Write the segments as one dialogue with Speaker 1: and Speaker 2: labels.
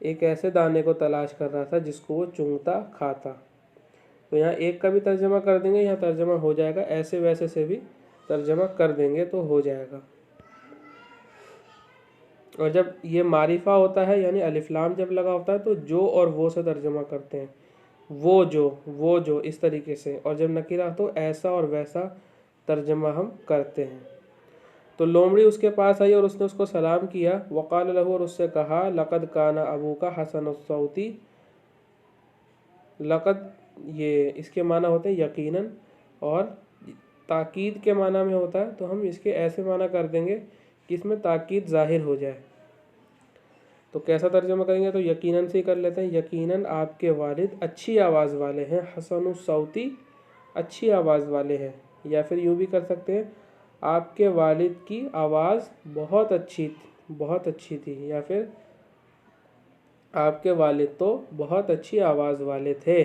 Speaker 1: ایک ایسے دانے کو تلاش کر رہا تھا جس کو وہ چونگتا کھاتا. تو یہاں ایک کا بھی ترجمہ کر دیں گے، یہاں ترجمہ ہو جائے گا. ایسے ویسے سے بھی ترجمہ کر دیں گے تو ہو جائے گا. اور جب یہ معرفہ ہوتا ہے یعنی الف لام جب لگا ہوتا ہے تو جو اور وہ سے ترجمہ کرتے ہیں. وہ جو اس طریقے سے. اور جب نکرہ تو ایسا اور ویسا ترجمہ ہم کرتے ہیں. تو لومڑی اس کے پاس آئی اور اس نے اس کو سلام کیا. وقال له، اور اس سے کہا لقد کان ابوک حسن الصوت. لقد یہ اس کے معنی ہوتے ہیں یقیناً، اور تاکید کے معنی میں ہوتا ہے تو ہم اس کے ایسے معنی کر دیں گے کہ اس میں تاکید ظاہر ہو جائے. تو کیسا ترجمہ کریں گے؟ تو یقیناً سے ہی کر لیتے ہیں. یقیناً آپ کے والد اچھی آواز والے ہیں. حسن الصوتی اچھی آواز والے ہیں. یا پھر یوں بھی کر سکتے ہیں آپ کے والد کی آواز بہت اچھی تھی. یا پھر آپ کے والد تو بہت اچھی آواز والے تھے.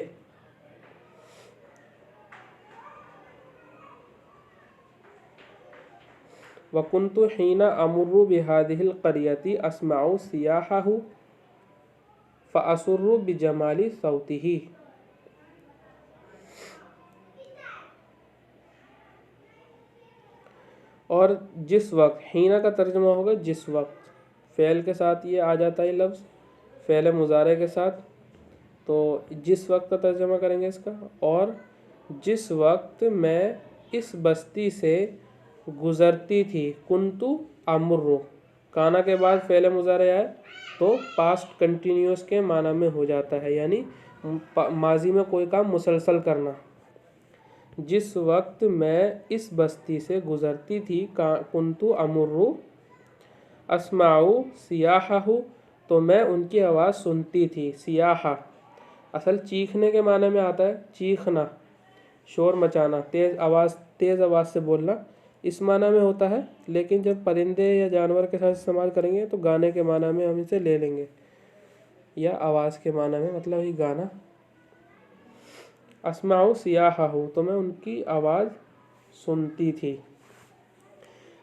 Speaker 1: وَكُنْتُ حِينَ أَمُرُّ بِهَذِهِ الْقَرْيَةِ أَسْمَعُ صِيَاحَهُ فَأَسُرُّ بِجَمَالِ صَوْتِهِ. اور جس وقت، حینہ کا ترجمہ ہوگا جس وقت. فعل کے ساتھ یہ آ جاتا ہے لفظ، فعل مضارع کے ساتھ. تو جس وقت کا ترجمہ کریں گے اس کا. اور جس وقت میں اس بستی سے گزرتی تھی. کنتو امر، کانا کے بعد فعل مضارع آئے تو پاسٹ کنٹینیوس کے معنی میں ہو جاتا ہے، یعنی ماضی میں کوئی کام مسلسل کرنا. جس وقت میں اس بستی سے گزرتی تھی کنتو امر اسمع سیاحہ، تو میں ان کی آواز سنتی تھی. سیاحہ اصل چیخنے کے معنی میں آتا ہے، چیخنا، شور مچانا، تیز آواز سے بولنا، اس معنی میں ہوتا ہے. لیکن جب پرندے یا جانور کے ساتھ استعمال کریں گے تو گانے کے معنی میں ہم اسے لے لیں گے، یا آواز کے معنی میں، مطلب ہی گانا. اسمع سیاحہ، تو میں ان کی آواز سنتی تھی.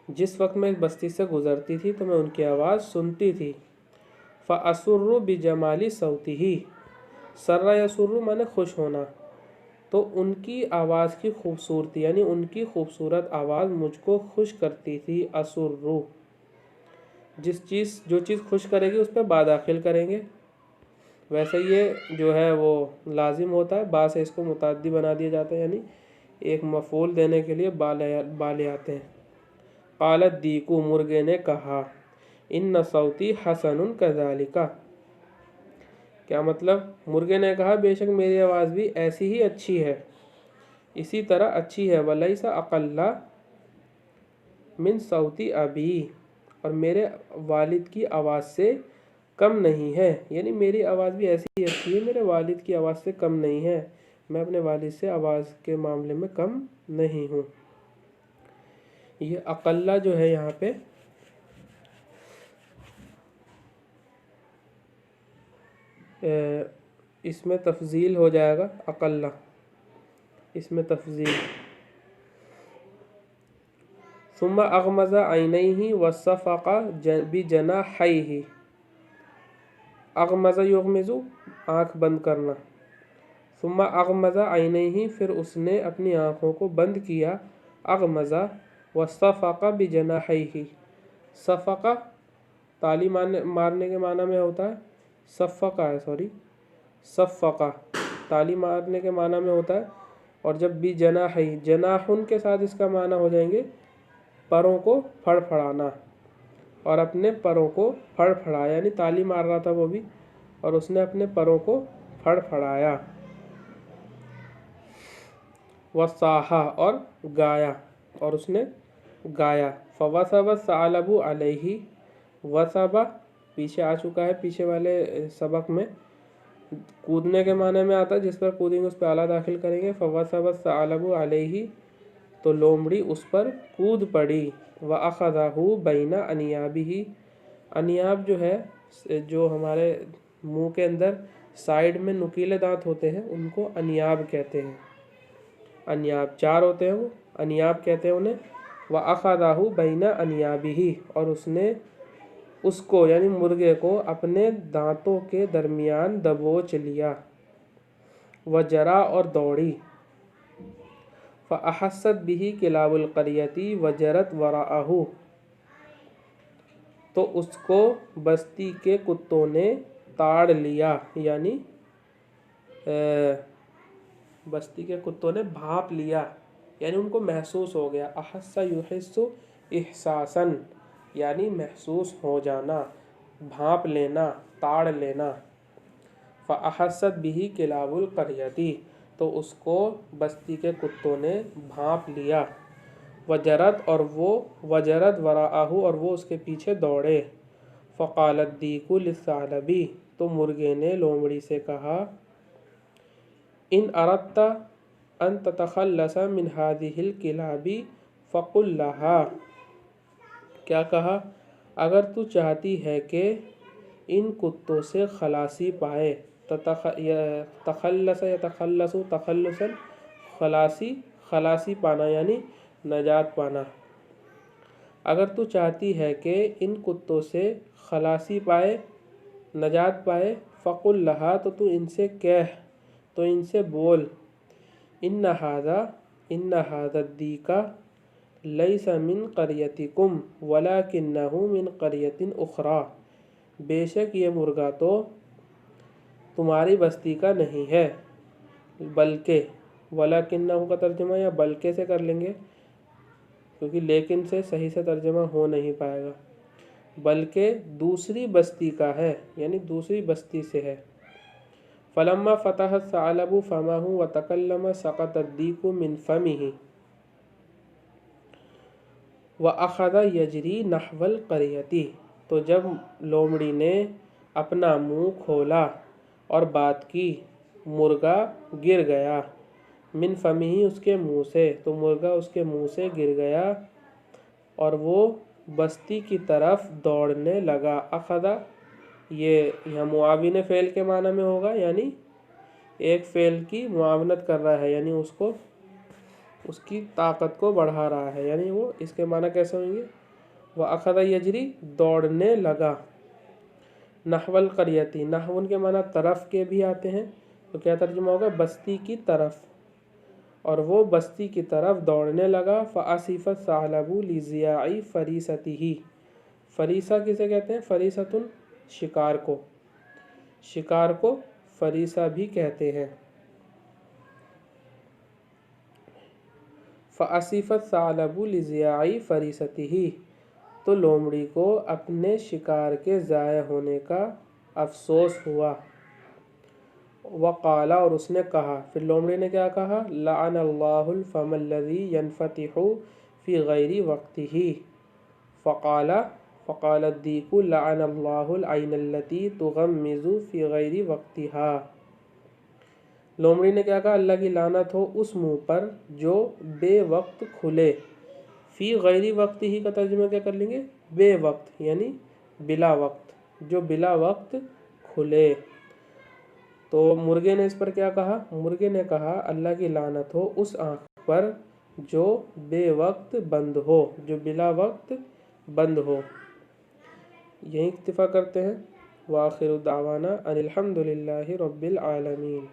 Speaker 1: جس وقت میں بستی سے گزرتی تھی تو میں ان کی آواز سنتی تھی. فَأَسُرُّ بِجَمَالِ صَوْتِهِ، سر یسر معنی خوش ہونا. تو ان کی آواز کی خوبصورتی، یعنی ان کی خوبصورت آواز مجھ کو خوش کرتی تھی. اسر، جو چیز خوش کرے گی اس پہ با داخل کریں گے. ویسے یہ جو ہے وہ لازم ہوتا ہے، با سے اس کو متعدی بنا دیا جاتا ہے، یعنی ایک مفعول دینے کے لیے با لے آتے ہیں. قالت دیکو، مرغے نے کہا، ان صوتی حسن کذالک. کیا مطلب؟ مرغے نے کہا بے شک میری آواز بھی ایسی ہی اچھی ہے، اسی طرح اچھی ہے. ولیس اقل من صوتی ابی، اور میرے والد کی آواز سے کم نہیں ہے. یعنی میری آواز بھی ایسی ہی اچھی ہے، میرے والد کی آواز سے کم نہیں ہے. میں اپنے والد سے آواز کے معاملے میں کم نہیں ہوں. یہ اقلہ جو ہے یہاں پہ اس میں تفضیل ہو جائے گا. اقلہ اس میں تفضیل. ثم اغمض عینیہ وصفق بجناحیہ. اغمض یغمض آنکھ بند کرنا. ثم اغمض عینیہ پھر اس نے اپنی آنکھوں کو بند کیا. اغمض وصفق بجناحیہ. صفق تالی مارنے کے معنی میں ہوتا ہے. صفق تالی مارنے کے معنی میں ہوتا ہے. اور جب بھی جناحن کے ساتھ اس کا معنی ہو جائیں گے پروں کو پھڑ پھڑانا. اور اپنے پروں کو پھڑ پھڑایا، یعنی تالی مار رہا تھا وہ بھی، اور اس نے اپنے پروں کو پھڑ پھڑایا. وصاح اور گایا، اور اس نے گایا. فوثب الثعلب علیہ. وثب پیچھے آ چکا ہے، پیچھے والے سبق میں کودنے کے معنی میں آتا ہے، جس پر کودیں گے اس پہ اعلیٰ داخل کریں گے. فوثب الثعلب علیہ، تو لومڑی اس پر کود پڑی. وَأَخَذَهُ بَيْنَ أَنْيَابِهِ. انیاب جو ہے، جو ہمارے منہ کے اندر سائیڈ میں نکیلے دانت ہوتے ہیں ان کو انیاب کہتے ہیں. انیاب 4 ہوتے ہیں، وہ انیاب کہتے ہیں انہیں. وَأَخَذَهُ بَيْنَ أَنْيَابِهِ، اور اس نے اس کو یعنی مرغے کو اپنے دانتوں کے درمیان دبوچ لیا، وجرا اور دوڑی، فأحست به کلاب القریتی وجرت وراءہ، تو اس کو بستی کے کتوں نے تاڑ لیا، یعنی بستی کے کتوں نے بھانپ لیا، یعنی ان کو محسوس ہو گیا۔ احس یحس احساسا، یعنی محسوس ہو جانا، بھانپ لینا، تاڑ لینا۔ فأحست به کلاب القریتی، تو اس کو بستی کے کتوں نے بھانپ لیا، وجرت اور وہ وجرت وراءہ اور وہ اس کے پیچھے دوڑے۔ فقال الدیک للثعلب، تو مرغے نے لومڑی سے کہا، ان اردت ان تتخلص من هذه الكلاب فقل لها، کیا کہا، اگر تو چاہتی ہے کہ ان کتوں سے خلاصی پائے، تخلص یتخلص تخلصا، خلاصی پانا یعنی نجات پانا، اگر تو چاہتی ہے کہ ان کتوں سے خلاصی پائے، نجات پائے، فقل لها، تو ان سے کہہ، تو ان سے بول، ان هذا الدیک لیس من قریتکم ولکنہ من قریۃ اخری، بے شک یہ مرغا تو تمہاری بستی کا نہیں ہے، بلکہ، ولکنہ کا ترجمہ یا بلکہ سے کر لیں گے کیونکہ لیکن سے صحیح سے ترجمہ ہو نہیں پائے گا، بلکہ دوسری بستی کا ہے، یعنی دوسری بستی سے ہے۔ فلما فتح الثعلب فمه وتكلم سقط الديك من فمه وأخذ يجري نحو القرية، تو جب لومڑی نے اپنا منہ کھولا اور بات کی، مرغا گر گیا، من فمہ اس کے منہ سے، تو مرغا اس کے منہ سے گر گیا اور وہ بستی کی طرف دوڑنے لگا۔ اخذ یہ یہاں معاون فعل کے معنی میں ہوگا، یعنی ایک فعل کی معاونت کر رہا ہے، یعنی اس کو اس کی طاقت کو بڑھا رہا ہے، یعنی وہ اس کے معنی کیسے ہوئیں گے، وَأَخَذَ يَجْرِي دوڑنے لگا، نحو القریتی، نحو کے معنی طرف کے بھی آتے ہیں، تو کیا ترجمہ ہوگا، بستی کی طرف، اور وہ بستی کی طرف دوڑنے لگا۔ فَأَصِفَ الثَّعْلَبُ لِضِيَاعِ فَرِيسَتِهِ، فریسہ کسے کہتے ہیں، فریسۃ، شکار کو فریسہ بھی کہتے ہیں۔ فَأَصِفَ الثَّعْلَبُ لِضِيَاعِ فَرِيسَتِهِ، تو لومڑی کو اپنے شکار کے ضائع ہونے کا افسوس ہوا۔ وقال، اور اس نے کہا، پھر لومڑی نے کیا کہا، لعن اللہ الفم الذی ينفتح فی غیر وقتہ، فقال الدیک لعن اللہ العین التي تغمز فی غیر وقتها، لومڑی نے کیا کہا، اللہ کی لعنت ہو اس منہ پر جو بے وقت کھلے، فی غیر وقت ہی کا ترجمہ کیا کر لیں گے، بے وقت یعنی بلا وقت، جو بلا وقت کھلے۔ تو مرغے نے اس پر کیا کہا، مرغے نے کہا اللہ کی لعنت ہو اس آنکھ پر جو بے وقت بند ہو، جو بلا وقت بند ہو۔ یہیں اکتفا کرتے ہیں۔ وآخر دعوانا ان الحمد للہ رب العالمین۔